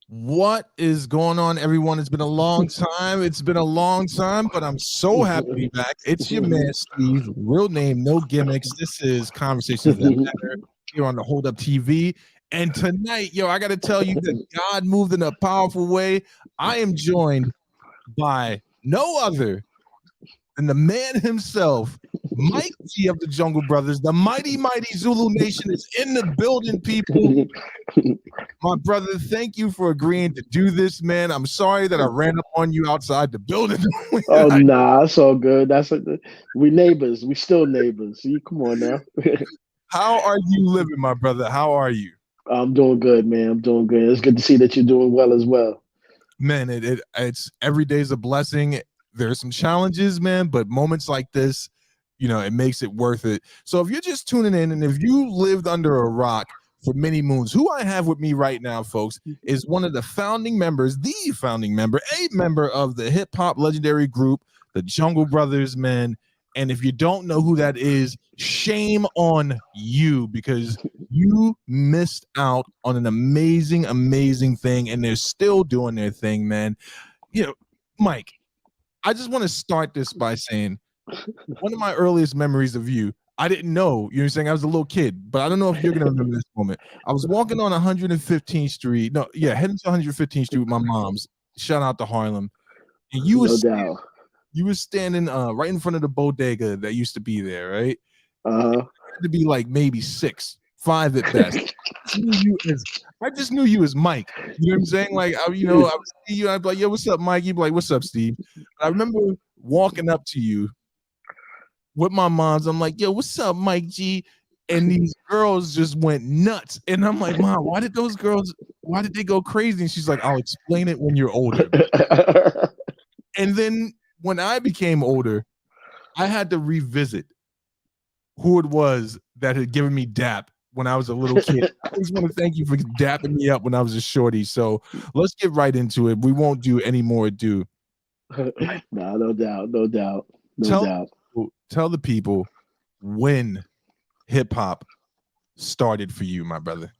What is going on, everyone? It's been a long time. But I'm so happy to be back. It's your man, Steve. Real name, no gimmicks. This is Conversations That Matter here on the Hold Up TV. And tonight, I got to tell you that God moved in a powerful way. I am joined by no other than the man himself, Mike G of the Jungle Brothers. The mighty Zulu Nation is in the building, people. My brother, thank you for agreeing to do this, man. I'm sorry that I ran up on you outside the building. Oh, nah, it's all good. We neighbors. We still neighbors. You come on now. How are you living, my brother? How are you? I'm doing good, man. I'm doing good. It's good to see that you're doing well as well. Man, it's every day's a blessing. There's some challenges, man, but moments like this, it makes it worth it. So if you're just tuning in and if you lived under a rock for many moons, who I have with me right now, folks, is one of the founding members, a member of the hip hop legendary group, the Jungle Brothers, man. And if you don't know who that is, shame on you, because you missed out on an amazing, amazing thing, and they're still doing their thing, man. Mike, I just want to start this by saying one of my earliest memories of you, I didn't know, you know what I'm saying? I was a little kid, but I don't know if you're going to remember this moment. I was walking on 115th Street. Heading to 115th Street with my mom's. Shout out to Harlem. And you were standing right in front of the bodega that used to be there, right? Uh-huh. It had to be like maybe 5 at best. I just knew you as Mike. You know what I'm saying? Like, I would see you, I'd be like, yo, what's up, Mike? You'd be like, what's up, Steve? But I remember walking up to you with my moms. I'm like, yo, what's up, Mike G? And these girls just went nuts. And I'm like, Mom, why did they go crazy? And she's like, I'll explain it when you're older. And then when I became older, I had to revisit who it was that had given me dap when I was a little kid. I just want to thank you for dapping me up when I was a shorty. So let's get right into it. We won't do any more ado. No doubt. Tell the people when hip hop started for you, my brother.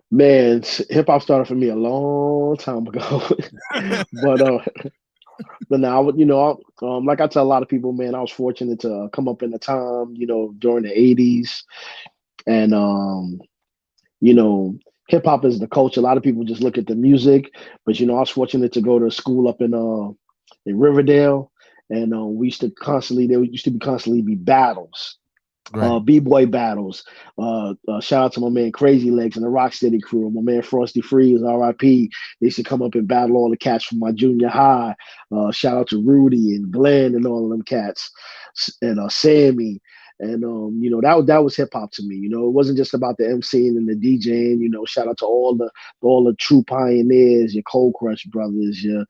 Man, hip hop started for me a long time ago. But now, like I tell a lot of people, man, I was fortunate to come up in a time, during the 80s. And, hip hop is the culture. A lot of people just look at the music, but, I was fortunate to go to school up in Riverdale. And there used to constantly be battles. Right. B-boy battles. Shout out to my man Crazy Legs and the Rocksteady crew. My man Frosty Freeze, R.I.P. They used to come up and battle all the cats from my junior high. Shout out to Rudy and Glenn and all of them cats, and Sammy. And that was hip hop to me. It wasn't just about the MCing and the DJing. Shout out to all the true pioneers, your Cold Crush brothers, your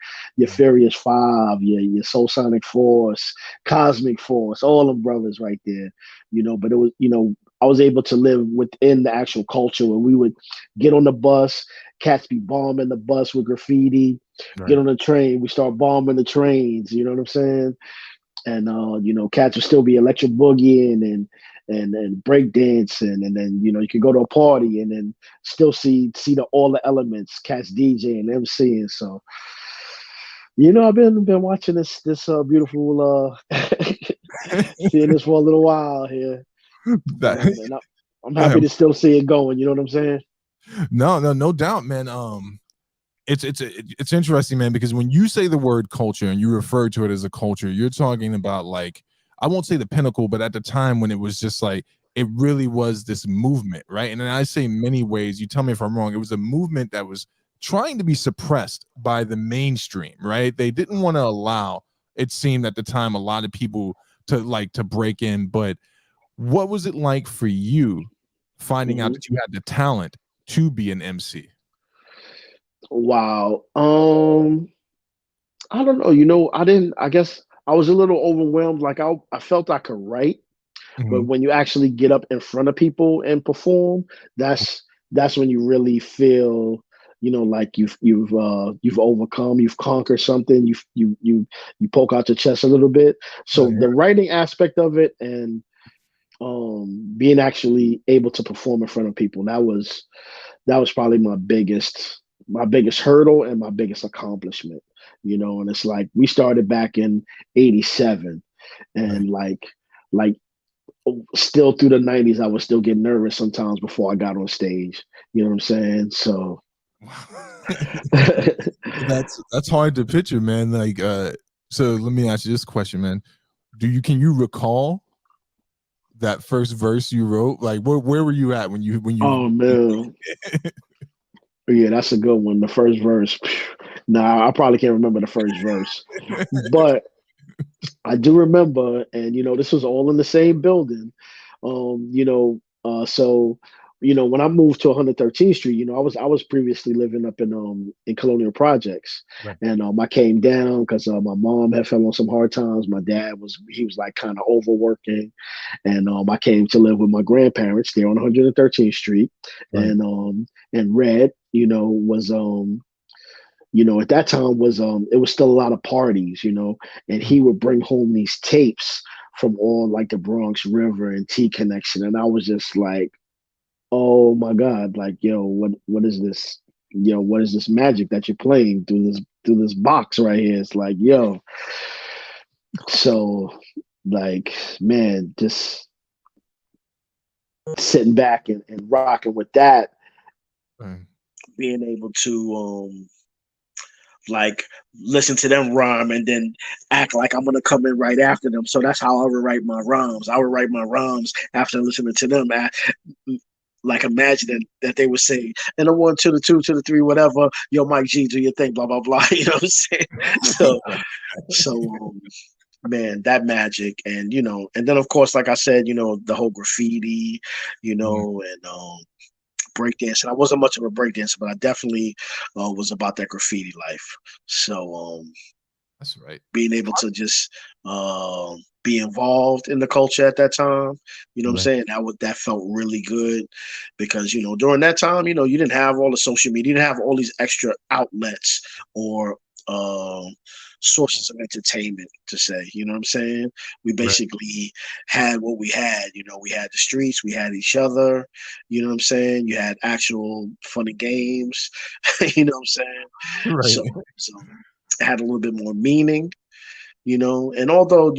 Furious Five, your Soul Sonic Force, Cosmic Force, all them brothers right there. But it was, I was able to live within the actual culture where we would get on the bus, cats be bombing the bus with graffiti. get Right. on the train, we start bombing the trains. You know what I'm saying? And cats will still be electric boogieing and break dancing, and then you could go to a party and then still see all the elements, cats DJing, MCing. So I've been watching this beautiful seeing this for a little while here, That, and I'm go happy ahead. to still see it going. You know what I'm saying? No doubt, man. It's interesting, man, because when you say the word culture and you refer to it as a culture, you're talking about, like, I won't say the pinnacle, but at the time when it was just like, it really was this movement, right? And then I say many ways, you tell me if I'm wrong, it was a movement that was trying to be suppressed by the mainstream, right? They didn't want to allow, it seemed at the time, a lot of people to break in. But what was it like for you finding out Hmm. that you had the talent to be an MC? Wow. I don't know. I didn't. I guess I was a little overwhelmed. Like I felt I could write, but Mhm. when you actually get up in front of people and perform, that's when you really feel, like you've overcome, you've conquered something, you poke out your chest a little bit. So Right. the writing aspect of it, and being actually able to perform in front of people, that was probably my biggest hurdle and my biggest accomplishment. And it's like we started back in '87, Right. and like still through the '90s, I was still getting nervous sometimes before I got on stage. You know what I'm saying? So That's hard to picture, man. Like, so let me ask you this question, man. Can you recall that first verse you wrote? Like, where were you at oh man, yeah, that's a good one. The first verse. Nah, I probably can't remember the first verse, but I do remember, and this was all in the same building. So when I moved to 113th Street, I was previously living up in Colonial Projects, Right. and I came down because my mom had fell on some hard times. My dad was like kind of overworking, and I came to live with my grandparents there on 113th Street, Right. and Red, was at that time was it was still a lot of parties, and Mhm. he would bring home these tapes from on like the Bronx River and T Connection, and I was just like, oh my God, like, what is this? What is this magic that you're playing through this box right here? It's like, so like, man, just sitting back and rocking with that, Right. being able to like listen to them rhyme and then act like I'm gonna come in right after them. So that's how I would write my rhymes. I would write my rhymes after listening to them. Like imagining that they would say, and the one to the two to the three, whatever. Yo, Mike G, do your thing, blah blah blah. You know what I'm saying? So so man, that magic, and then of course, like I said, the whole graffiti, Mhm. and breakdancing. I wasn't much of a breakdancer, but I definitely was about that graffiti life. So That's right. being able to just be involved in the culture at that time, what I'm Right. saying? That felt really good because during that time, you didn't have all the social media, you didn't have all these extra outlets or um sources of entertainment to say, what I'm saying? We Right. basically had what we had. We had the streets, we had each other, you know what I'm saying? You had actual funny games, you know what I'm saying? Right. So it had a little bit more meaning, and although,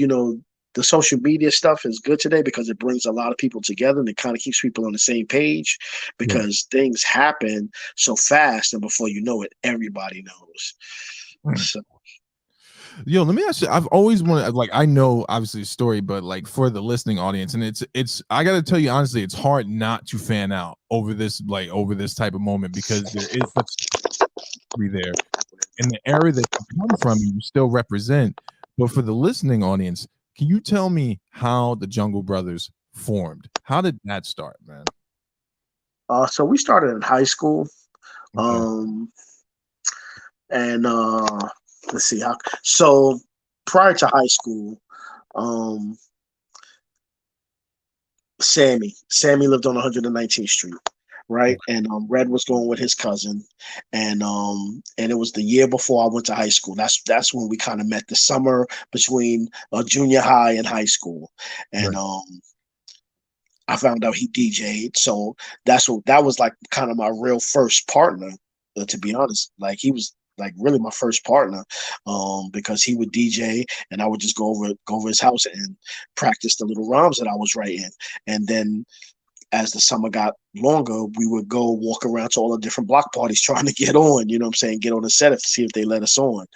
the social media stuff is good today because it brings a lot of people together and it kind of keeps people on the same page Right. because things happen so fast and before you know it, everybody knows. Mm. So, Yo, let me ask you. I've always wanted, like, I know obviously the story, but like for the listening audience, and it's I gotta tell you honestly, it's hard not to fan out over this type of moment because there is such history there in the era that you come from and you still represent. But for the listening audience, can you tell me how the Jungle Brothers formed? How did that start, man? so we started in high school, Okay. um, and let's see how. So prior to high school, um, Sammy lived on 119th Street, right? And Red was going with his cousin, and it was the year before I went to high school. That's when we kind of met, the summer between junior high and high school, and Right. I found out he DJ'd, so that was like kind of my real first partner, to be honest. Like he was like really my first partner, because he would DJ and I would just go over his house and practice the little rhymes that I was writing, and then as the summer got longer, we would go walk around to all the different block parties trying to get on, you know what I'm saying, get on the set to see if they let us on.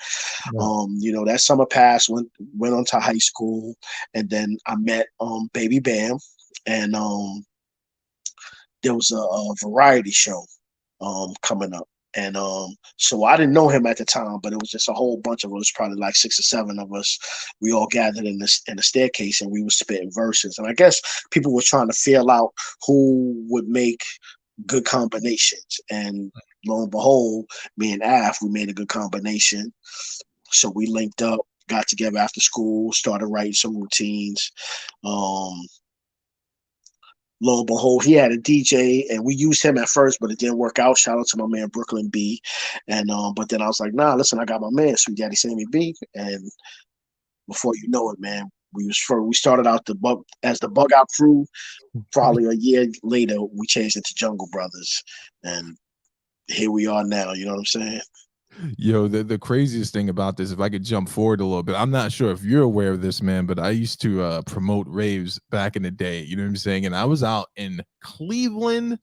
Right. That summer passed, went on to high school, and then I met Baby Bam, and there was a variety show coming up. And so I didn't know him at the time, but it was just a whole bunch of us, probably like 6 or 7 of us. We all gathered in the staircase, and we were spitting verses. And I guess people were trying to feel out who would make good combinations. And lo and behold, me and Af, we made a good combination. So we linked up, got together after school, started writing some routines. Um, Lo and behold, he had a DJ, and we used him at first, but it didn't work out. Shout out to my man Brooklyn B, and but then I was like, nah, listen, I got my man Sweet Daddy Sammy B, and before you know it, man, we started out as the Bug Out Crew. Probably a year later, we changed it to Jungle Brothers, and here we are now. You know what I'm saying? Yo, the craziest thing about this, if I could jump forward a little bit, I'm not sure if you're aware of this, man, but I used to promote raves back in the day. You know what I'm saying? And I was out in Cleveland,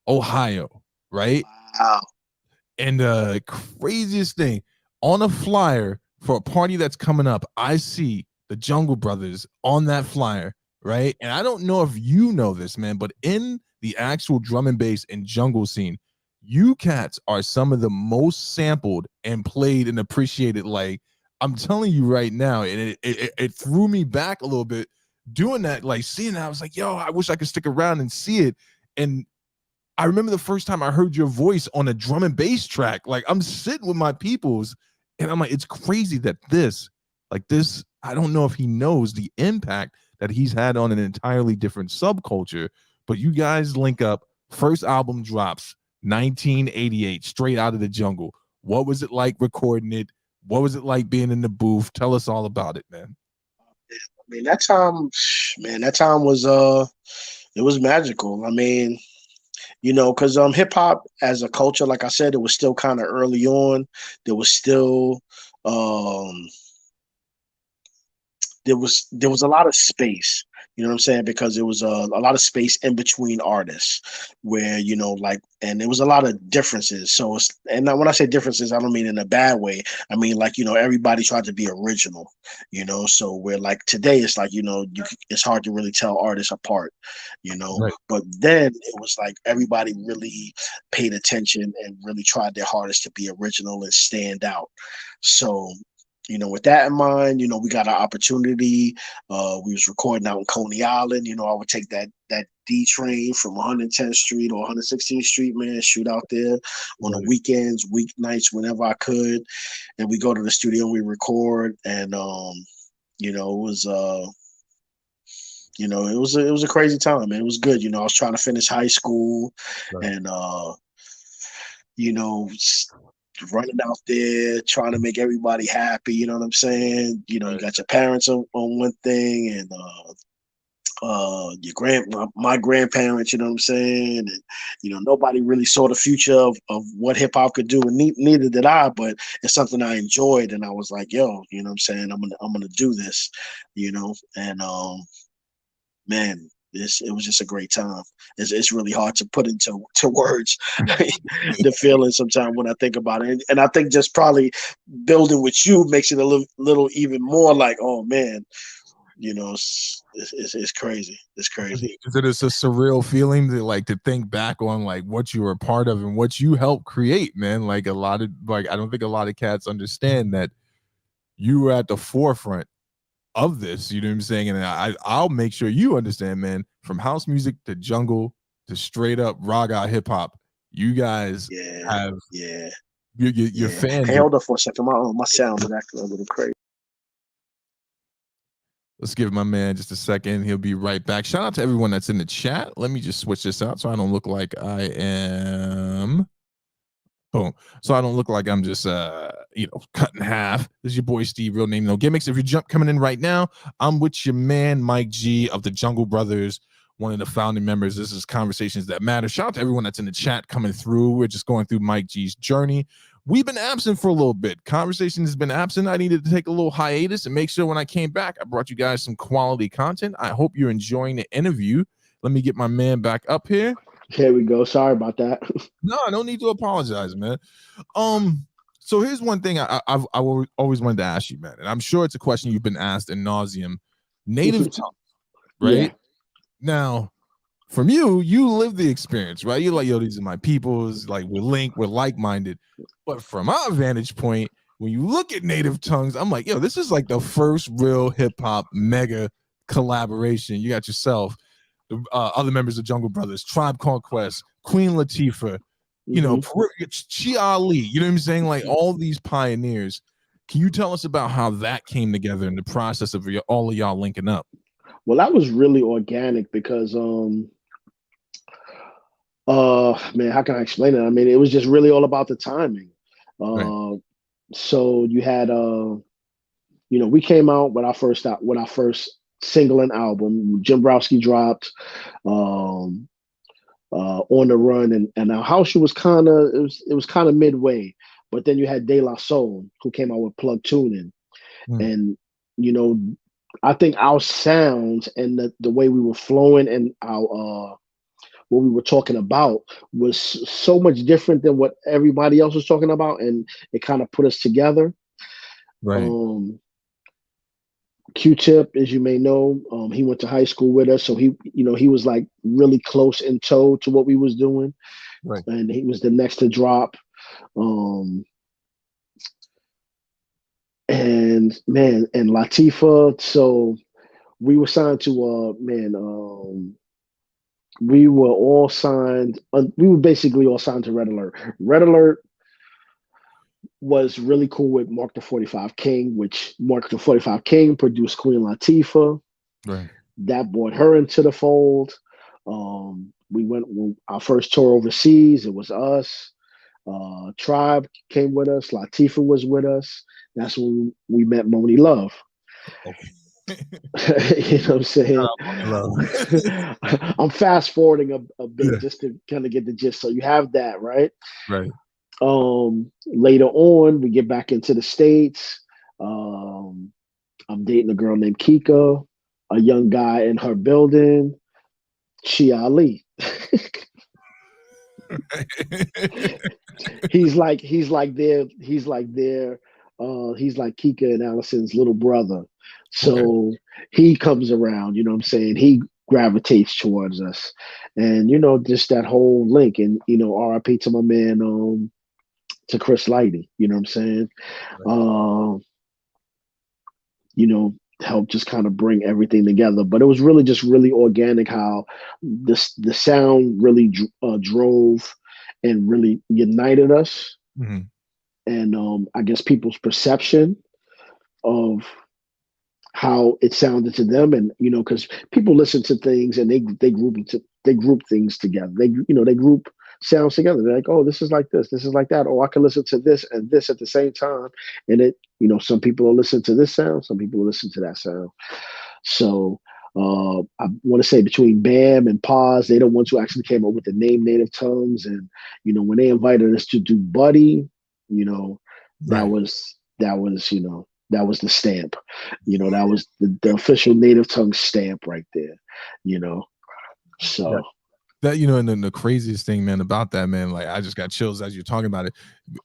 Ohio, right? Wow. And the craziest thing, on a flyer for a party that's coming up, I see the Jungle Brothers on that flyer, right? And I don't know if you know this, man, but in the actual drum and bass and jungle scene, you cats are some of the most sampled and played and appreciated. Like, I'm telling you right now, and it threw me back a little bit doing that, like seeing that. I was like, yo, I wish I could stick around and see it. And I remember the first time I heard your voice on a drum and bass track. Like, I'm sitting with my peoples, and I'm like, it's crazy that this, I don't know if he knows the impact that he's had on an entirely different subculture. But you guys link up. First album drops 1988, straight out of the jungle. What was it like recording it? What was it like being in the booth? Tell us all about it, man. I mean, that time, man, that time was it was magical. I mean, because hip hop as a culture, like I said, it was still kind of early on. There was still um, there was a lot of space. You know what I'm saying? Because there was a lot of space in between artists, where like, and there was a lot of differences. So and now when I say differences, I don't mean in a bad way. I mean, like, everybody tried to be original. So where, like, today it's like, it's hard to really tell artists apart. Right. But then it was like everybody really paid attention and really tried their hardest to be original and stand out. So with that in mind, we got an opportunity. We was recording out in Coney Island. I would take that D train from 110th Street or 116th Street, man, shoot out there on the Right. weekends, weeknights, whenever I could, and we go to the studio and we record. And it was it was a crazy time, man. It was good. I was trying to finish high school, Right. and you know, running out there trying to make everybody happy. You know what I'm saying? You Right. got your parents on one thing, and my grandparents. You know what I'm saying? And nobody really saw the future of what hip hop could do, and neither did I. But it's something I enjoyed, and I was like, yo, you know what I'm saying? I'm gonna do this, and man, it was just a great time. It's really hard to put into words the feeling sometimes when I think about it, and I think just probably building with you makes it a little even more like, oh man, it's crazy. It's crazy. Is it is a surreal feeling to, like, to think back on, like, what you were a part of and what you helped create, man? Like, a lot of, like, I don't think a lot of cats understand that you were at the forefront of this. You know what I'm saying? And I'll make sure you understand, man. From house music to jungle to straight up raga hip hop, you guys Yeah, have yeah, your yeah. Hey, fans. hold on for a second. My sound is acting a little crazy. Let's give my man just a second. He'll be right back. Shout out to everyone that's in the chat. Let me just switch this out so I don't look like I am. Boom. So I don't look like I'm just cut in half. This is your boy Steve, real name, no gimmicks. If you're coming in right now, I'm with your man Mike G of the Jungle Brothers, one of the founding members. This is Conversations That Matter. Shout out to everyone that's in the chat coming through. We're just going through Mike G's journey. We've been absent for a little bit. Conversation has been absent. I needed to take a little hiatus and make sure when I came back, I brought you guys some quality content. I hope you're enjoying the interview. Let me get my man back up here. Here we go. Sorry about that. No, no need to apologize, man. So here's one thing I've always wanted to ask you, man, and I'm sure it's a question you've been asked in nauseum. Native tongue, right? Yeah. Now, from you live the experience, right? You're like, yo, these are my peoples. Like, we're linked, we're like-minded. But from our vantage point, when you look at native tongues, I'm like, yo, this is like the first real hip-hop mega collaboration. You got yourself, the other members of Jungle Brothers, Tribe Called Quest, Queen Latifah, Chi Ali, you know what I'm saying? Like all these pioneers. Can you tell us about how that came together in the process of all of y'all linking up? Well, that was really organic because man, how can I explain it? I mean, it was just really all about the timing. Right. So you had we came out with our first single and album. Jim Browski dropped On the Run, and our house was kind of midway. But then you had De La Soul, who came out with Plug Tuning. And I think our sounds and the way we were flowing and our what we were talking about was so much different than what everybody else was talking about, and it kind of put us together. Right. Q-Tip, as you may know, he went to high school with us, so he was like really close in tow to what we was doing. Right. And he was the next to drop. And Latifah. So we were signed to we were all signed. We were basically all signed to Red Alert. Red Alert was really cool with Mark the 45 King, which Mark the 45 King produced Queen Latifah. Right. That brought her into the fold. We went our first tour overseas. It was us. Tribe came with us. Latifah was with us. That's when we met Moni Love. Okay. You know what I'm saying? I'm fast forwarding a bit just to kind of get the gist. So you have that, right? Right. Later on, we get back into the States. I'm dating a girl named Kika, a young guy in her building, Chi Ali. he's like Kika and Allison's little brother. So he comes around, you know what I'm saying? He gravitates towards us. And, just that whole link. And, RIP to my man, to Chris Lighty, you know what I'm saying? Right. Help just kind of bring everything together. But it was really just really organic how the sound really drove and really united us. Mm-hmm. And I guess people's perception of how it sounded to them, and because people listen to things and they group things together. They group sounds together. They're like, oh, this is like this is like that. Oh, I can listen to this and this at the same time. And it, some people will listen to this sound, some people will listen to that sound. So I want to say between Bam and Paz, they're the ones who actually came up with the name Native Tongues. And when they invited us to do Buddy, that was that was the stamp. That was the official Native Tongue stamp right there. So. Yeah. That, and then the craziest thing, man, about that, man, like I just got chills as you're talking about it.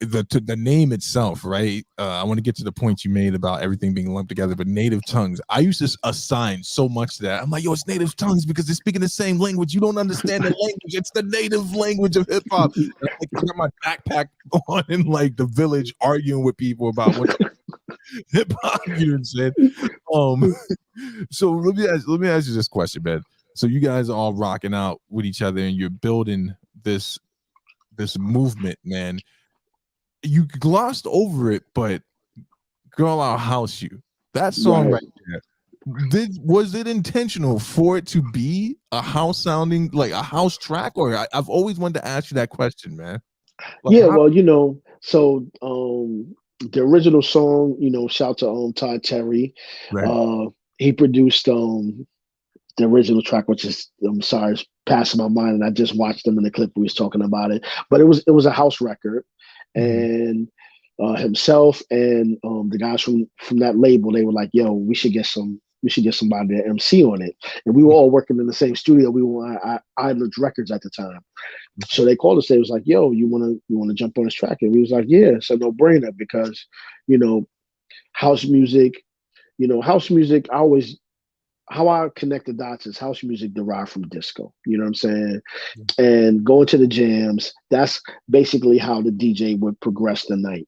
The name itself, right? I want to get to the point you made about everything being lumped together, but Native Tongues, I used to assign so much to that. I'm like, yo, it's Native Tongues because they're speaking the same language. You don't understand the language. It's the native language of hip hop. I got my backpack on in like the village arguing with people about what hip hop, you know what I'm saying? So let me ask you this question, man. So you guys are all rocking out with each other and you're building this movement, man. You glossed over it, but Girl, I'll House You. That song right there. Was it intentional for it to be a house sounding like a house track, or I've always wanted to ask you that question, man. Like Yeah, how? well, so the original song, shout to Todd Terry. Right. Uh he produced the original track, which is, I'm sorry, it's passing my mind, and I just watched them in the clip we was talking about it. But it was a house record, Mhm. and himself and the guys from that label, they were like, "Yo, we should get somebody to MC on it." And we were all working in the same studio. We were at Idler's Records at the time, so they called us. They was like, "Yo, you wanna jump on this track?" And we was like, "Yeah, it's a no brainer because you know house music." House music. How I connect the dots is house music derived from disco. You know what I'm saying? And going to the jams, that's basically how the DJ would progress the night.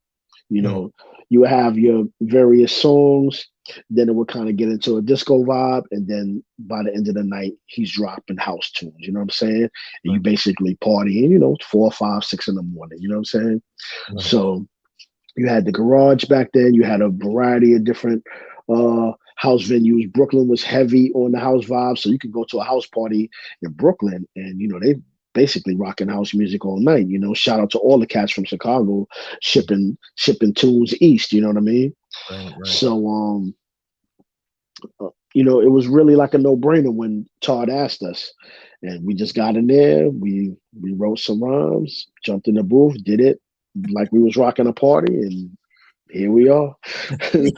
You Mm, know, you would have your various songs, then it would kind of get into a disco vibe, and then by the end of the night, he's dropping house tunes. You know what I'm saying? And you right, basically partying, 4, 5, 6 in the morning. You know what I'm saying? right, So you had the garage back then. You had a variety of different house venues. Brooklyn was heavy on the house vibe, so you could go to a house party in Brooklyn, and they basically rocking house music all night. Shout out to all the cats from Chicago shipping tunes east. You know what I mean? right, right. So it was really like a no brainer when Todd asked us, and we just got in there. We wrote some rhymes, jumped in the booth, did it like we was rocking a party, and here we are. And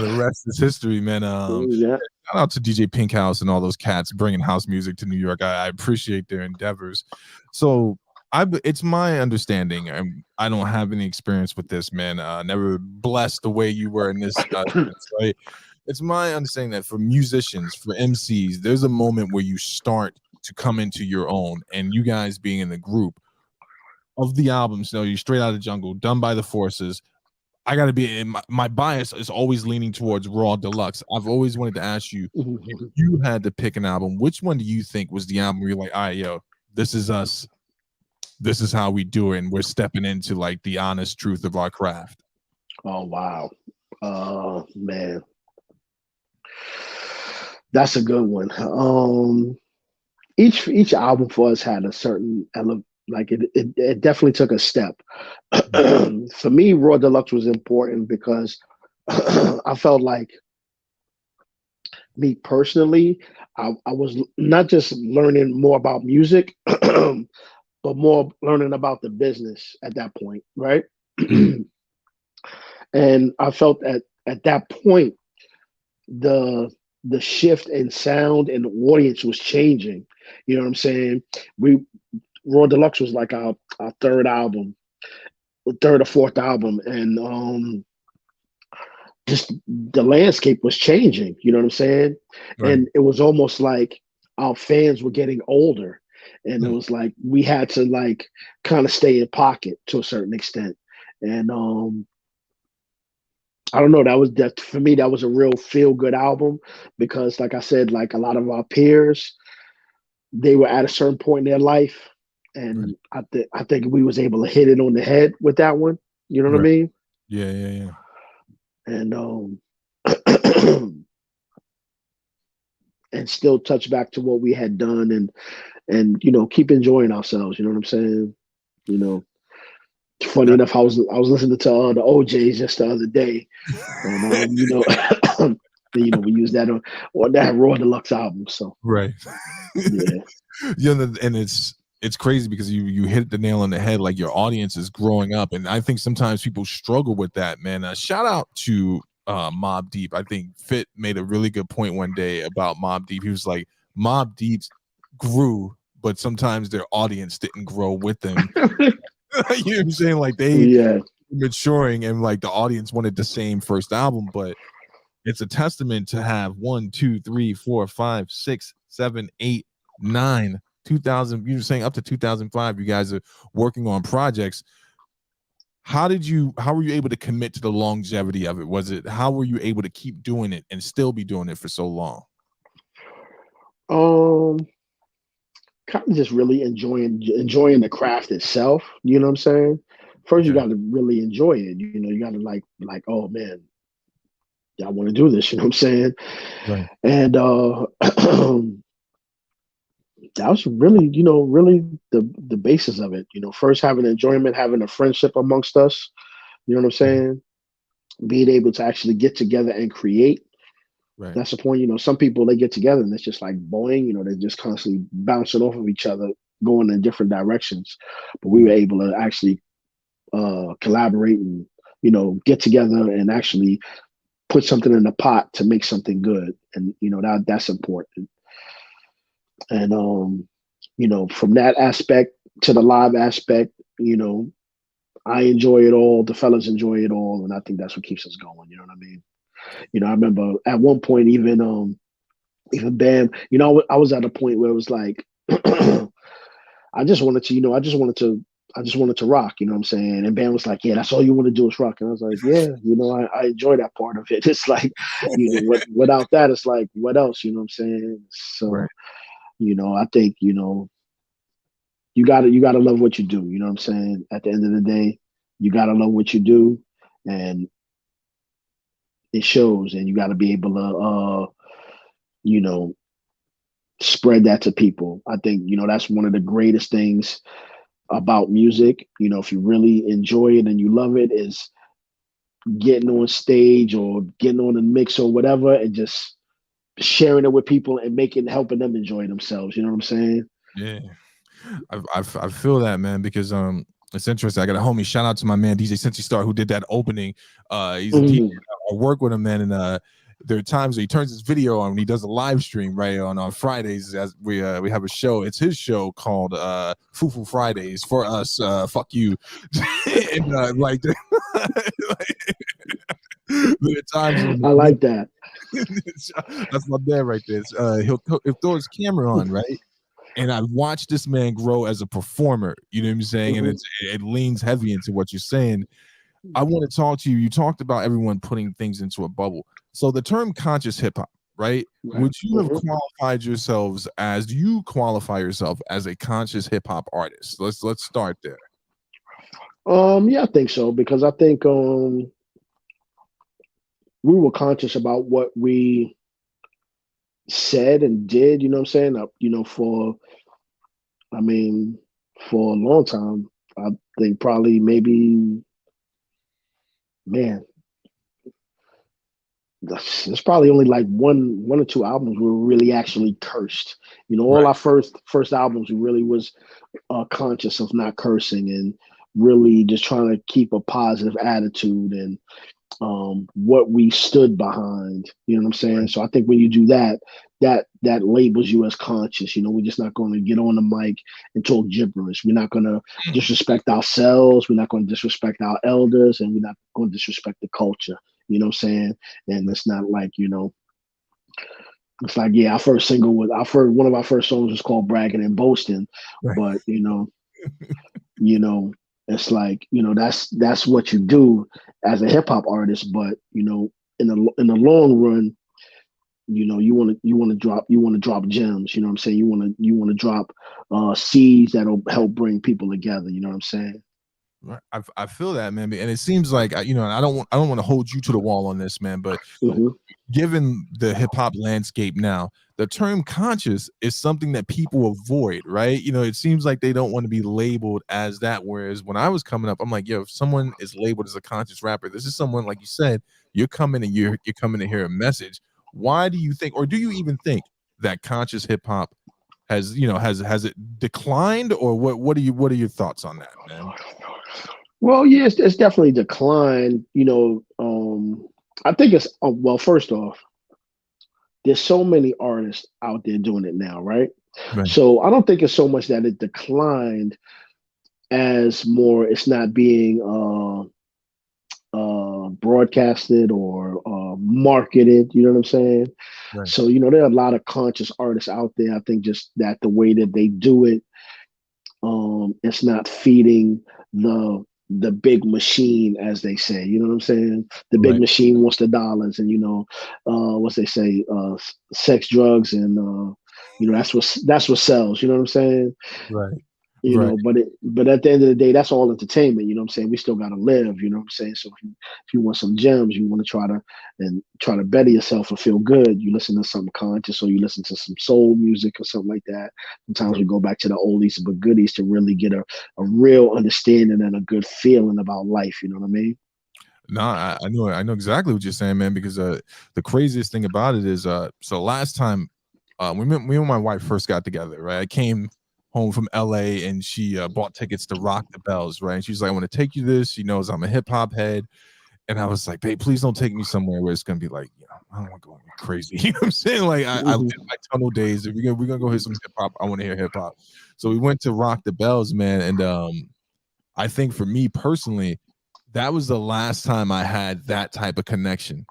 the rest is history, man. Yeah. Shout out to DJ Pink House and all those cats bringing house music to New York. I appreciate their endeavors. So it's my understanding, and I don't have any experience with this, man. Never blessed the way you were in this sense, right? It's my understanding that for musicians, for MCs, there's a moment where you start to come into your own, and you guys being in the group of the albums, you Straight Out of Jungle, Done by the Forces. I got to be my bias is always leaning towards Raw Deluxe. I've always wanted to ask you, if you had to pick an album, which one do you think was the album where you're like, all right, yo, this is us. This is how we do it. And we're stepping into like the honest truth of our craft. Oh wow. Man, that's a good one. Each album for us had a certain like it definitely took a step. For me, Raw Deluxe was important because I felt like, me personally, I was not just learning more about music, but more learning about the business at that point, right? Mm, And I felt at that point the the shift in sound and the audience was changing. You know what I'm saying? We Raw Deluxe was like our third album, third or fourth album, and just the landscape was changing. You know what I'm saying? right. And it was almost like our fans were getting older, and it Mm, was like we had to like kind of stay in pocket to a certain extent. And I don't know. That for me. That was a real feel good album because, like I said, like a lot of our peers, they were at a certain point in their life, right. and I think we was able to hit it on the head with that one. You know what I Right. mean? Yeah. Yeah. Yeah. And and still touch back to what we had done, and keep enjoying ourselves. You know what I'm saying? You know, funny That, enough, I was listening to the OJ's just the other day, and we used that on that Raw Deluxe album. So right. yeah. And it's crazy because you hit the nail on the head. Like your audience is growing up, and I think sometimes people struggle with that, man. Shout out to Mob Deep. I think Fit made a really good point one day about Mob Deep. He was like, Mob Deep grew, but sometimes their audience didn't grow with them. You know what I'm saying? Like they Yeah. maturing, and like the audience wanted the same first album, but it's a testament to have 1, 2, 3, 4, 5, 6, 7, 8, 9, 2000. You were saying up to 2005, you guys are working on projects. How were you able to commit to the longevity of it? How were you able to keep doing it and still be doing it for so long? Um, Kind of just really enjoying the craft itself. You know what I'm saying? First, you Okay. got to really enjoy it. You got to like, oh man, I want to do this. You know what I'm saying? Right. And that was really, really the basis of it. First having enjoyment, having a friendship amongst us. You know what I'm Mhm. saying? Being able to actually get together and create. Right. That's the point. Some people, they get together and it's just like boing. They're just constantly bouncing off of each other, going in different directions. But we were Mhm. able to actually collaborate and get together and actually put something in the pot to make something good. And that's important. And from that aspect to the live aspect, you know, I enjoy it all. The fellas enjoy it all, and I think that's what keeps us going. You know what I mean? I remember at one point, even Bam. I was at a point where it was like, I just wanted to, I just wanted to rock. You know what I'm saying? And Bam was like, "Yeah, that's all you want to do is rock." And I was like, "Yeah, I enjoy that part of it." It's like, without that, it's like, what else? You know what I'm saying? Right. So, I think, you gotta love what you do. You know what I'm saying? At the end of the day, you gotta love what you do, and it shows. And you gotta be able to, you know, spread that to people. I think that's one of the greatest things about music. If you really enjoy it and you love it, is getting on stage or getting on a mix or whatever, and just sharing it with people and helping them enjoy themselves. You know what I'm saying? Yeah. I feel that, man, because it's interesting. I got a homie. Shout out to my man DJ Cincy Star who did that opening. He's a DJ. Mhm. I work with him, man, and there are times where he turns his video on when he does a live stream right on Fridays as we have a show. It's his show called Fufu Fridays for us. Fuck you, and like, there are times when I like that. that's my man right there. He'll throw his camera on, right? And I watched this man grow as a performer. You know what I'm saying? And Mhm. it leans heavy into what you're saying. I want to talk to you. You talked about everyone putting things into a bubble. So the term conscious hip hop, right? Right. Would you have Mhm. qualified yourselves as do you qualify yourself as a conscious hip hop artist? Let's start there. Yeah, I think so, because I think we were conscious about what we said and did. You know what I'm saying? I mean, for a long time. I think probably maybe, man, there's probably only like one or two albums where we really actually cursed. All Right. our first albums, we really was conscious of not cursing and really just trying to keep a positive attitude and what we stood behind. You know what I'm saying? Right. So I think when you do that, that labels you as conscious. We're just not going to get on the mic and talk gibberish. We're not going to disrespect ourselves. We're not going to disrespect our elders, and we're not going to disrespect the culture. You know what I'm saying? And it's not like, it's like, yeah, our first single was our first one of our first songs was called Bragging and Boasting, Right. but you know, it's like, that's what you do as a hip hop artist. But in the long run, you want to drop gems. You know what I'm saying? You want to drop seeds that'll help bring people together. You know what I'm saying? Right. I feel that, man, and it seems like and I don't want to hold you to the wall on this, man, but Hmm. given the hip hop landscape now, the term conscious is something that people avoid, right? It seems like they don't want to be labeled as that. Whereas when I was coming up, I'm like, yo, if someone is labeled as a conscious rapper, this is someone, like you said, you're coming to hear a message. Why do you think, or do you even think that conscious hip hop has it declined, or what are your thoughts on that, man? Well, yeah, it's definitely declined. I think it's well. First off, there's so many artists out there doing it now, right? Right, So I don't think it's so much that it declined as more it's not being broadcasted or marketed. You know what I'm saying? right, So there are a lot of conscious artists out there. I think just that the way that they do it, it's not feeding the big machine, as they say. You know what I'm saying? The big right, machine wants the dollars, and what they say, sex, drugs, and that's what sells. You know what I'm saying? right. Right. But at the end of the day, that's all entertainment. You know what I'm saying? We still gotta live. You know what I'm saying? So if you want some gems, you want to try to better yourself and feel good. You listen to something conscious, or you listen to some soul music or something like that. Sometimes Right. we go back to the oldies but goodies to really get a real understanding and a good feeling about life. You know what I mean? No, I know exactly what you're saying, man. Because the craziest thing about it is, so last time, me and my wife first got together, right? I came home from LA and she bought tickets to Rock the Bells, right? And she's like, "I want to take you this." She knows I'm a hip hop head, and I was like, "Babe, please don't take me somewhere where it's gonna be like, I don't want to go crazy." You know what I'm saying? Like, I live Hmm. my tunnel days. If we're gonna go hear some hip hop, I want to hear hip hop. So we went to Rock the Bells, man, and I think for me personally, that was the last time I had that type of connection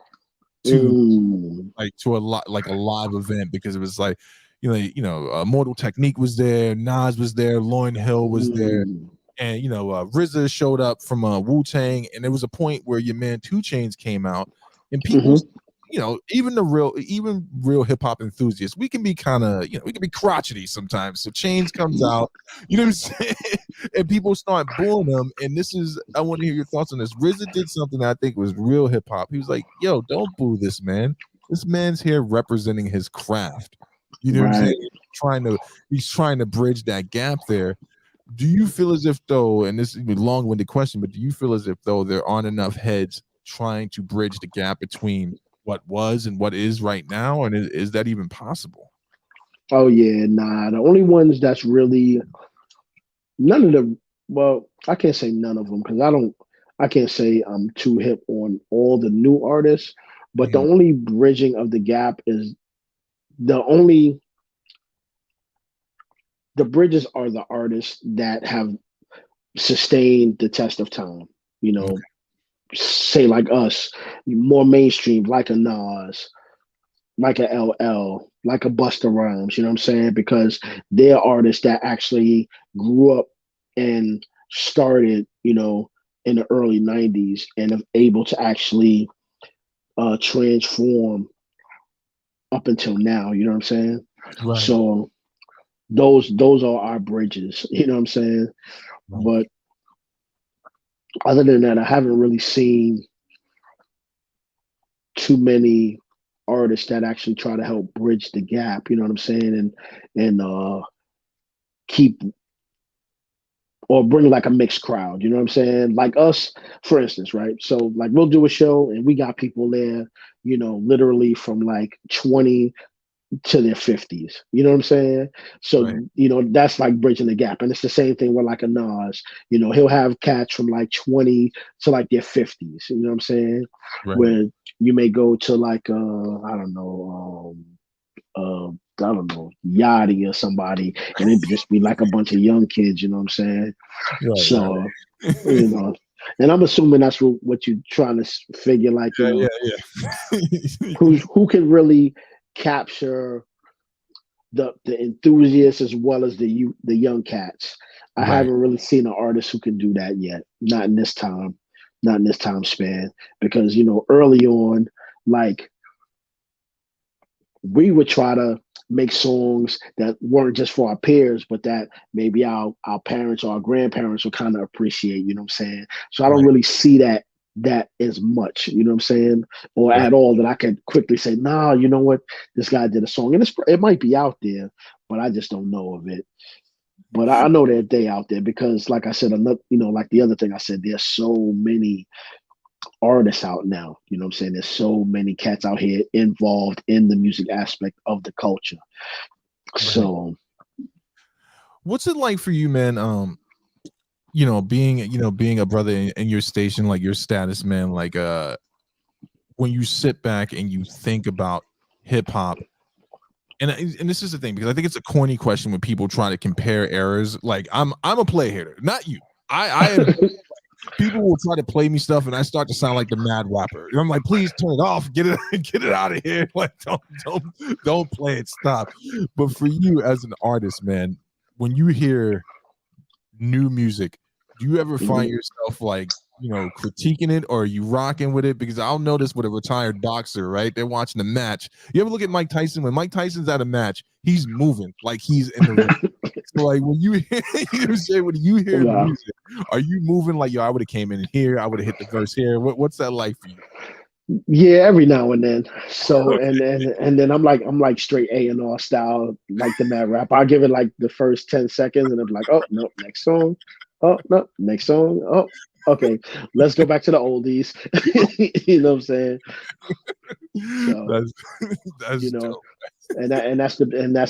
to Mm. to a lot like a live event, because it was like, Mortal Technique was there, Nas was there, Lauryn Hill was there, Mm. and RZA showed up from Wu Tang, and there was a point where your man Two Chains came out, and people, Hmm. even real hip hop enthusiasts, we can be kind of, we can be crotchety sometimes. So Chains comes out, you know what I'm saying, and people start booing him. And I want to hear your thoughts on this. RZA did something that I think was real hip hop. He was like, "Yo, don't boo this man. This man's here representing his craft." You know what I'm saying? Right. Trying to He's trying to bridge that gap there. Do you feel as if though, and this is a long-winded question, but do you feel as if though there aren't enough heads trying to bridge the gap between what was and what is right now, and is that even possible? Oh yeah, nah. The only ones that's really none of them. Well, I can't say none of them because I don't. I can't say I'm too hip on all the new artists. But the Mhm. only bridging of the gap is the only the bridges are the artists that have sustained the test of time. You know, Okay. say like us, more mainstream, like a Nas, like a LL, like a Busta Rhymes. You know what I'm saying? Because they're artists that actually grew up and started, in the early '90s and are able to actually transform up until now. You know what I'm saying? Right. So those are our bridges. You know what I'm saying? Right. But other than that, I haven't really seen too many artists that actually try to help bridge the gap. You know what I'm saying? And keep or bring like a mixed crowd. You know what I'm saying? Like us, for instance, right? So like we'll do a show and we got people there, literally from like 20 to their 50s. You know what I'm saying? So, Right. that's like bridging the gap. And it's the same thing with like a Nas. He'll have cats from like 20 to like their 50s. You know what I'm saying? Right. Where you may go to like I don't know, I don't know, Yachty or somebody, and it'd just be like a bunch of young kids, you know what I'm saying? Right. Right. So, you know, and I'm assuming that's what you're trying to figure, like, Yeah. Yeah. Yeah. who can really capture the enthusiasts as well as the young cats. I Right. haven't really seen an artist who can do that yet. Not in this time, not in this time span. Because early on, like we would try to make songs that weren't just for our peers, but that maybe our parents or our grandparents would kind of appreciate. You know what I'm saying? So I don't Right. really see that as much, you know what I'm saying, or Right. at all that I could quickly say, nah, you know what, this guy did a song, and it might be out there, but I just don't know of it. But I know that they out there because, like I said, another, like the other thing I said, there's so many artists out now. You know what I'm saying? There's so many cats out here involved in the music aspect of the culture. Right. So, What's it like for you, man? Being a brother in your station, like your status, man, like when you sit back and you think about hip hop, and this is the thing, because I think it's a corny question when people try to compare eras. Like I'm a play hater, not you. I am. People will try to play me stuff, and I start to sound like the mad rapper. And I'm like, please turn it off, get it, get it out of here. Like, don't play it, stop. But for you as an artist, man, when you hear new music, do you ever find mhm. yourself like critiquing it, or are you rocking with it? Because I'll notice with a retired boxer, right? They're watching the match. You ever look at Mike Tyson? When Mike Tyson's at a match, he's moving like he's in the ring. So like when you hear, when you hear Yeah. music, are you moving like, yo, I would have came in here, I would have hit the verse here? What's that like for you? Yeah, every now and then. So and then I'm like straight A&R style, like the mad rap. I'll give it like the first 10 seconds and I'm like, oh no, next song. Oh no, next song. Oh, okay. Let's go back to the oldies. You know what I'm saying? So, That's you that's know, dope. and that's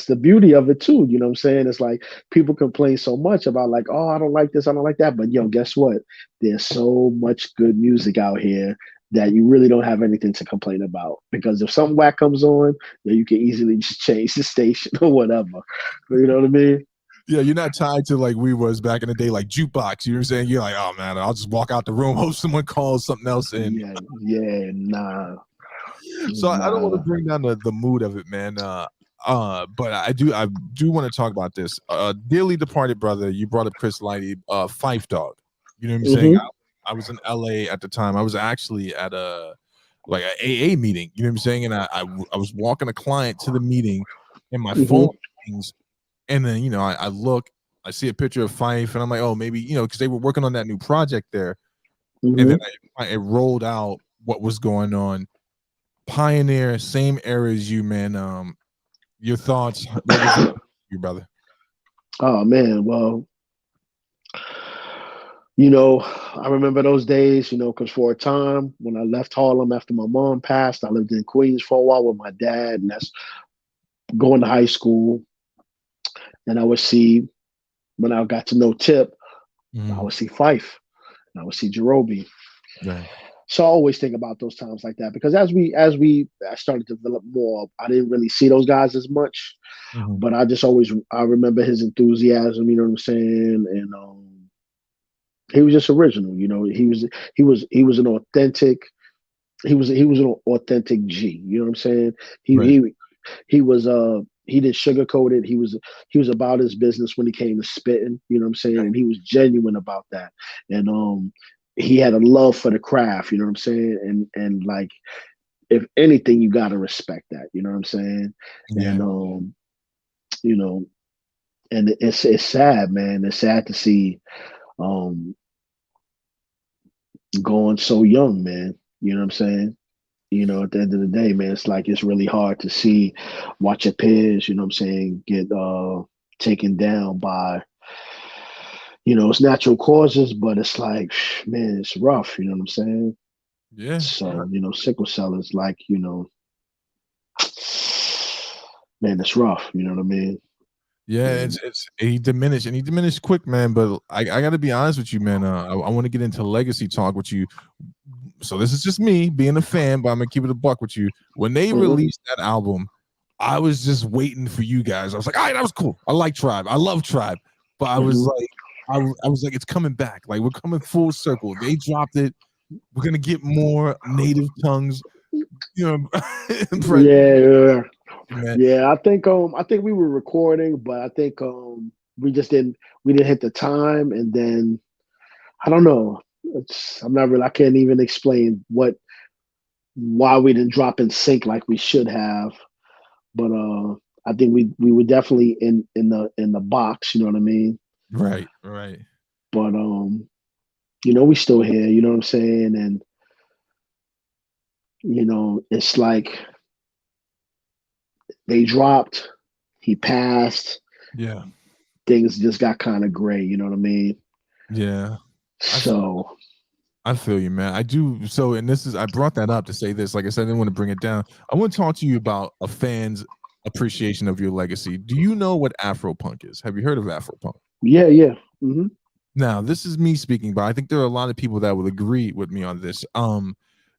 the beauty of it too. You know what I'm saying? It's like people complain so much about like, oh, I don't like this, I don't like that. But yo, guess what? There's so much good music out here that you really don't have anything to complain about. Because if something whack comes on, then you can easily just change the station or whatever. You know what I mean? Yeah, you're not tied to like we was back in the day, like jukebox. You know what I'm saying? You're like, oh man, I'll just walk out the room, hope someone calls something else in. Yeah, yeah, nah, So I don't want to nah. bring down the mood of it, man. But I do want to talk about this. Dearly departed brother, you brought up Chris Lighty, Fife Dog. You know what I'm saying? Hmm. I was in LA at the time. I was actually at a like a AA meeting. You know what I'm saying? And I was walking a client to the meeting, and my phone Hmm. rings, and then I look, I see a picture of Fife, and I'm like, oh, maybe because they were working on that new project there, and then Hmm. it rolled out what was going on. Pioneer, same era as you, man. Your thoughts? What was it, you brother? Oh man, well, I remember those days, because for a time when I left Harlem after my mom passed, I lived in Queens for a while with my dad, and that's going to high school. And I would see, when I got to know Tip, I Mm, would see Fife, and I would see Jerobi. right. So I always think about those times like that because as we I started to develop more, I didn't really see those guys as much, Hmm. but I remember his enthusiasm. You know what I'm saying? And he was just original. He was an authentic. He was an authentic G. You know what I'm saying? He Right. he he didn't sugarcoat it. He was about his business when he came to spitting. You know what I'm saying? And he was genuine about that. And he had a love for the craft. You know what I'm saying? And like, if anything, you gotta respect that. You know what I'm saying? And Yeah. you know, and it's sad, man. It's sad to see um going so young, man. You know what I'm saying? At the end of the day, man, it's like it's really hard to see, watch your peers, you know what I'm saying, get taken down by, it's natural causes, but it's like, man, it's rough, you know what I'm saying? Yeah. So, sickle cell is like, man, it's rough, you know what I mean? Yeah, And it's he diminished quick, man. But I got to be honest with you, man. I want to get into legacy talk with you. So this is just me being a fan, but I'm gonna keep it a buck with you. When they mhm, released that album, I was just waiting for you guys. I was like, all right, that was cool. I like Tribe. I love Tribe. But I was mhm. like, I was like, it's coming back. Like we're coming full circle. They dropped it. We're gonna get more native tongues. Impress Yeah, yeah, man. yeah. I think we were recording, but I think we didn't hit the time, and then I don't know. I can't even explain why we didn't drop in sync like we should have. But I think we were definitely in the box. You know what I mean? Right, right. But we still here. You know what I'm saying? And it's like they dropped. He passed. Yeah, Things just got kind of gray. You know what I mean? yeah. I So I feel you, man. I do. So, and this is, I brought that up to say this. Like I said, I didn't want to bring it down. I want to talk to you about a fan's appreciation of your legacy. Do you know what Afropunk is? Have you heard of Afropunk? yeah, yeah. Hmm. Now, this is me speaking, but I think there are a lot of people that will agree with me on this.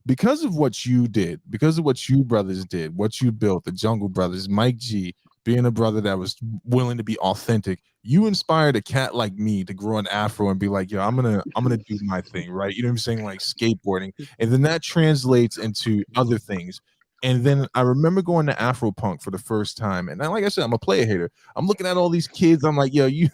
Because of what you did, because of what you brothers did, what you built, the Jungle Brothers, Mike G, being a brother that was willing to be authentic, you inspired a cat like me to grow an afro and be like, yo, I'm gonna do my thing, right? You know what I'm saying? Like skateboarding. And then that translates into other things. And then I remember going to Afro Punk for the first time. And like I said, I'm a player hater. I'm looking at all these kids. I'm like, yo, you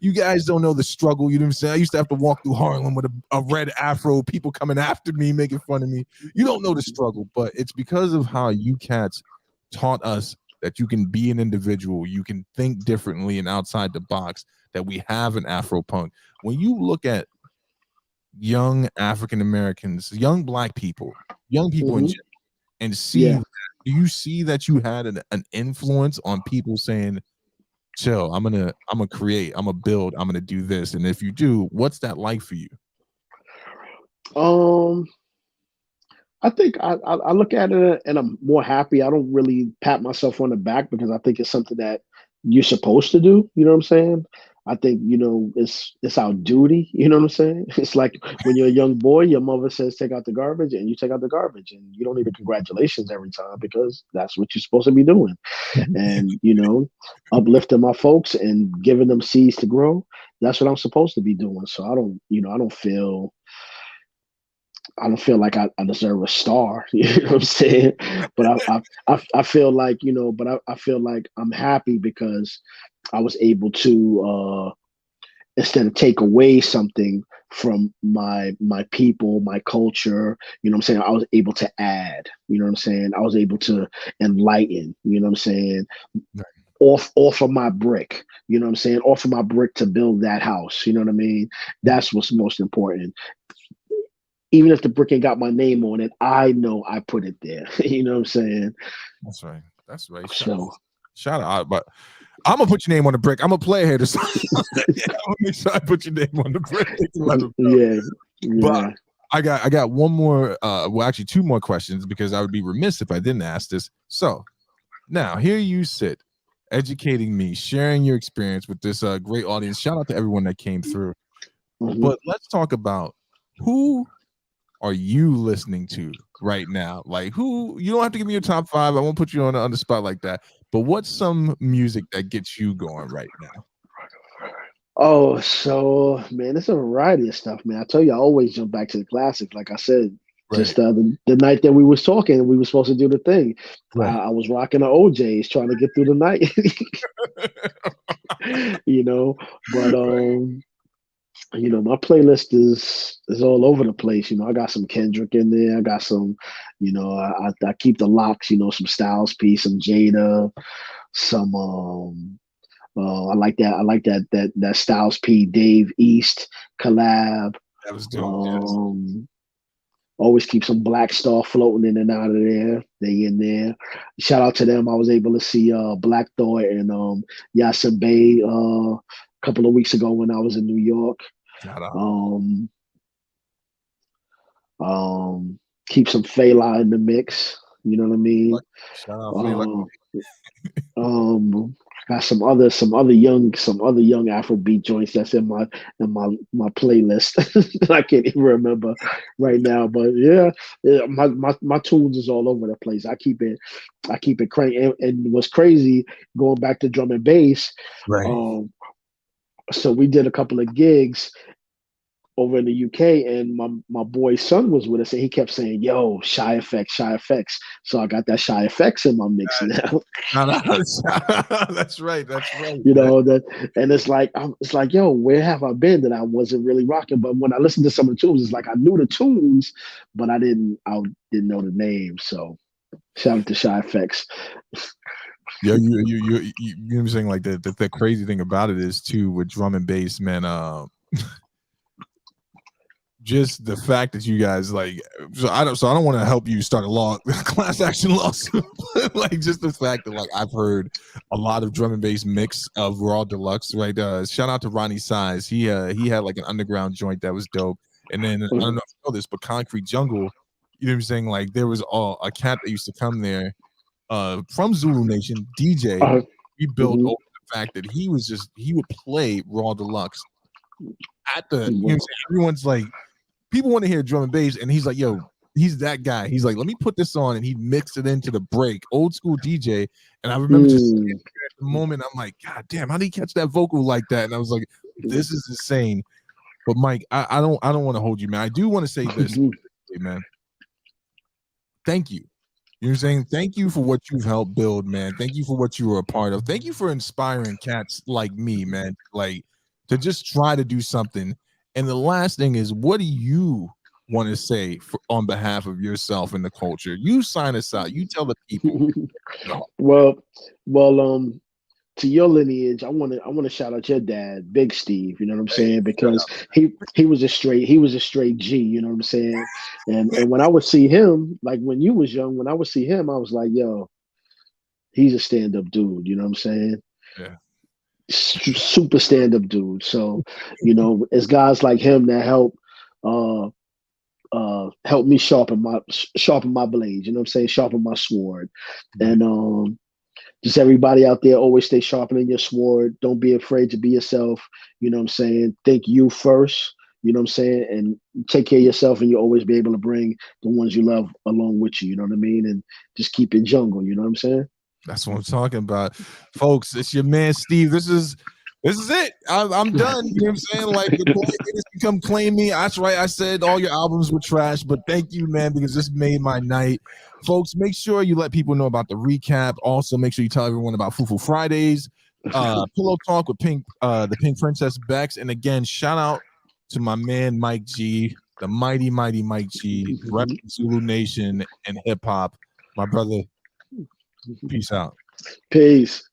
you guys don't know the struggle. You know what I'm saying? I used to have to walk through Harlem with a red afro, people coming after me, making fun of me. You don't know the struggle, but it's because of how you cats taught us that you can be an individual, you can think differently and outside the box, that we have an Afro Punk. When you look at young African Americans, young black people, young people in Mm-hmm. general, and see Yeah. that, do you see that you had an influence on people saying, chill, I'm gonna create, I'm gonna build, I'm gonna do this? And if you do, what's that like for you? Um, I think I look at it and I'm more happy. I don't really pat myself on the back because I think it's something that you're supposed to do. You know what I'm saying? I think it's our duty. You know what I'm saying? It's like when you're a young boy, your mother says take out the garbage, and you take out the garbage, and you don't need a congratulations every time because that's what you're supposed to be doing. And uplifting my folks and giving them seeds to grow. That's what I'm supposed to be doing. So I don't feel like I deserve a star. You know what I'm saying? But I feel like I feel like I'm happy because I was able to instead of take away something from my people, my culture. You know what I'm saying? I was able to add. You know what I'm saying? I was able to enlighten. You know what I'm saying? Off of my brick. You know what I'm saying? Off of my brick to build that house. You know what I mean? That's what's most important. Even if the brick ain't got my name on it, I know I put it there. You know what I'm saying? That's right. That's right. So Shout out, but I'm gonna put your name on the brick. I'm a player hater, so yeah, I'm gonna make sure I put your name on the brick. Let 'em know. yeah, But yeah. I got one more. Well, actually, two more questions because I would be remiss if I didn't ask this. So now here you sit, educating me, sharing your experience with this great audience. Shout out to everyone that came through. Mhm. But let's talk about who are you listening to right now? Like, who, you don't have to give me your top five. I won't put you on the spot like that. But what's some music that gets you going right now? Oh, so man, it's a variety of stuff, man. I tell you, I always jump back to the classics. Like I said, Right, just the night that we was talking, we were supposed to do the thing. right. I was rocking the OJs, trying to get through the night, you know. But my playlist is all over the place. I got some Kendrick in there. I got some, I keep the locks. Some Styles P, some Jada, some I like that. I like that Styles P Dave East collab. That was dope. Yes. Um, Always keep some Black Star floating in and out of there. They in there. Shout out to them. I was able to see Black Thought and Yasa Bay a couple of weeks ago when I was in New York. Shout out. Um, keep some Fela in the mix. You know what I mean? Shout out, Fela. Uh, got some other young Afrobeat joints that's in my playlist that I can't even remember right now. But yeah, my tunes is all over the place. I keep it crank. And what's crazy, going back to drum and bass, Right. um, so we did a couple of gigs over in the UK, and my boy's son was with us, and he kept saying, "Yo, Shy Effects, Shy Effects." So I got that Shy Effects in my mix now. Shout out. That's right. That's right, you man. know that, and it's like, yo, where have I been that I wasn't really rocking? But when I listened to some of the tunes, it's like I knew the tunes, but I didn't know the names. So shout out to Shy Effects. Yeah, you know what I'm saying? Like the crazy thing about it is too with drum and bass, man. Just the fact that you guys like, so I don't want to help you start a law class action lawsuit. Like just the fact that like I've heard a lot of drum and bass mix of Raw Deluxe, right? Shout out to Ronnie Size. He had like an underground joint that was dope. And then I don't know if you know this, but Concrete Jungle, you know what I'm saying? Like there was a cat that used to come there from Zulu Nation, DJ. Uh, We built mhm, over the fact that he would play Raw Deluxe at the, you know what I'm mhm, saying? Everyone's like, people want to hear drum and bass, and he's like, yo, he's that guy. He's like, let me put this on, and he mixed it into the break, old school DJ. And I remember just mm, at the moment, I'm like, God damn, how did he catch that vocal like that? And I was like, this is insane. But Mike, I don't want to hold you, man. I do want to say this, mhm. man. Thank you You know what I'm saying? Thank you for what you've helped build, man. Thank you for what you were a part of. Thank you for inspiring cats like me, man. Like to just try to do something. And the last thing is, what do you want to say on behalf of yourself and the culture? You sign us out. You tell the people. No. well, well, to your lineage, I want to shout out your dad, Big Steve. You know what I'm Hey, saying? Because he was a straight G. You know what I'm saying? And when I would see him, like when you was young, when I would see him, I was like, yo, he's a stand up dude. You know what I'm saying? yeah. Super stand up dude. So, it's guys like him that uh help me sharpen my blades. You know what I'm saying? Sharpen my sword. Yeah. And just everybody out there, always stay sharpening your sword. Don't be afraid to be yourself. You know what I'm saying? Think you first. You know what I'm saying? And take care of yourself, and you'll always be able to bring the ones you love along with you. You know what I mean? And just keep it jungle. You know what I'm saying? That's what I'm talking about, folks. It's your man Steve. This is it. I'm done. You know what I'm saying? Like the boy haters become claim me. That's right. I said all your albums were trash, but thank you, man, because this made my night. Folks, make sure you let people know about the recap. Also, make sure you tell everyone about Fufu Fridays, Pillow Talk with the Pink Princess Bex, and again, shout out to my man Mike G, the mighty Mike G, rep Zulu Nation and hip hop. My brother, peace out. Peace.